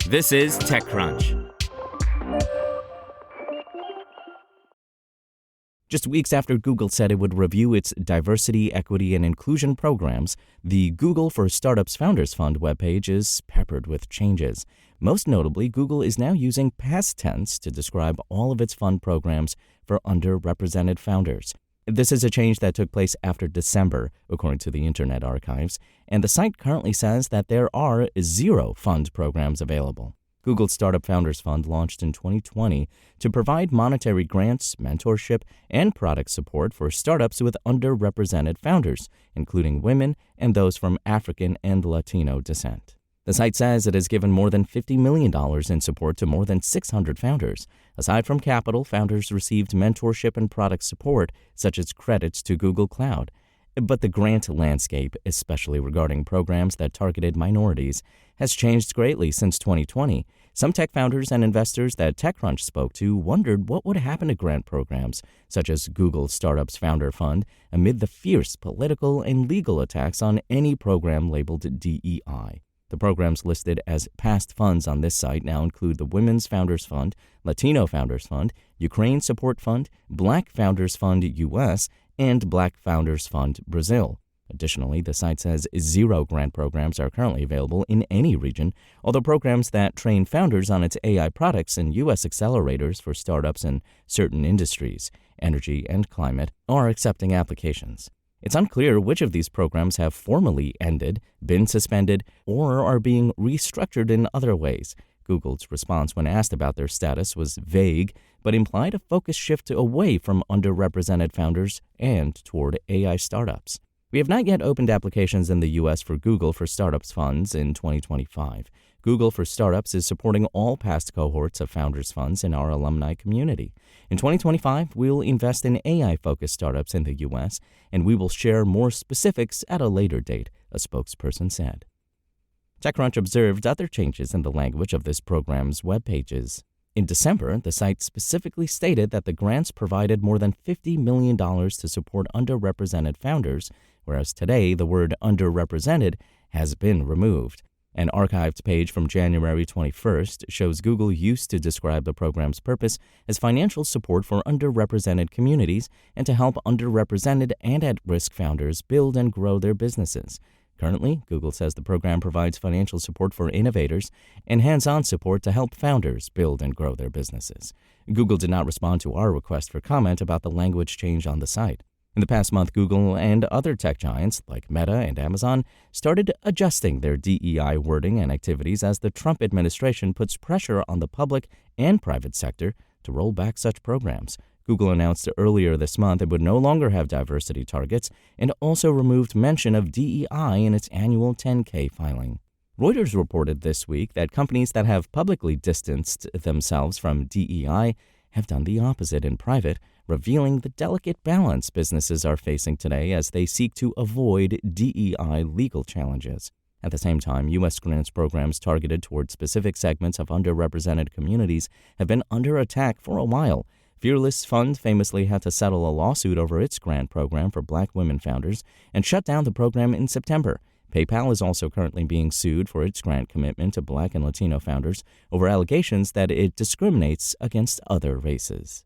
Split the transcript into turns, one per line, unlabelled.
This is TechCrunch. Just weeks after Google said it would review its diversity, equity, and inclusion programs, the Google for Startups Founders Fund webpage is peppered with changes. Most notably, Google is now using past tense to describe all of its fund programs for underrepresented founders. This is a change that took place after December, according to the Internet Archives, and the site currently says that there are 0 fund programs available. Google's Startup Founders Fund launched in 2020 to provide monetary grants, mentorship, and product support for startups with underrepresented founders, including women and those from African and Latino descent. The site says it has given more than $50 million in support to more than 600 founders. Aside from capital, founders received mentorship and product support, such as credits to Google Cloud. But the grant landscape, especially regarding programs that targeted minorities, has changed greatly since 2020. Some tech founders and investors that TechCrunch spoke to wondered what would happen to grant programs, such as Google Startups Founder Fund, amid the fierce political and legal attacks on any program labeled DEI. The programs listed as past funds on this site now include the Women's Founders Fund, Latino Founders Fund, Ukraine Support Fund, Black Founders Fund US, and Black Founders Fund Brazil. Additionally, the site says 0 grant programs are currently available in any region, although programs that train founders on its AI products and U.S. accelerators for startups in certain industries, energy and climate, are accepting applications. It's unclear which of these programs have formally ended, been suspended, or are being restructured in other ways. Google's response when asked about their status was vague, but implied a focus shift away from underrepresented founders and toward AI startups. We have not yet opened applications in the U.S. for Google for Startups funds in 2025. Google for Startups is supporting all past cohorts of founders funds in our alumni community. In 2025, we'll invest in AI-focused startups in the U.S., and we will share more specifics at a later date, a spokesperson said. TechCrunch observed other changes in the language of this program's web pages. In December, the site specifically stated that the grants provided more than $50 million to support underrepresented founders, whereas today the word underrepresented has been removed. An archived page from January 21st shows Google used to describe the program's purpose as financial support for underrepresented communities and to help underrepresented and at-risk founders build and grow their businesses. Currently, Google says the program provides financial support for innovators and hands-on support to help founders build and grow their businesses. Google did not respond to our request for comment about the language change on the site. In the past month, Google and other tech giants like Meta and Amazon started adjusting their DEI wording and activities as the Trump administration puts pressure on the public and private sector to roll back such programs. Google announced earlier this month it would no longer have diversity targets and also removed mention of DEI in its annual 10K filing. Reuters reported this week that companies that have publicly distanced themselves from DEI have done the opposite in private, revealing the delicate balance businesses are facing today as they seek to avoid DEI legal challenges. At the same time, U.S. grants programs targeted toward specific segments of underrepresented communities have been under attack for a while. Fearless Fund famously had to settle a lawsuit over its grant program for Black women founders and shut down the program in September. PayPal is also currently being sued for its grant commitment to Black and Latino founders over allegations that it discriminates against other races.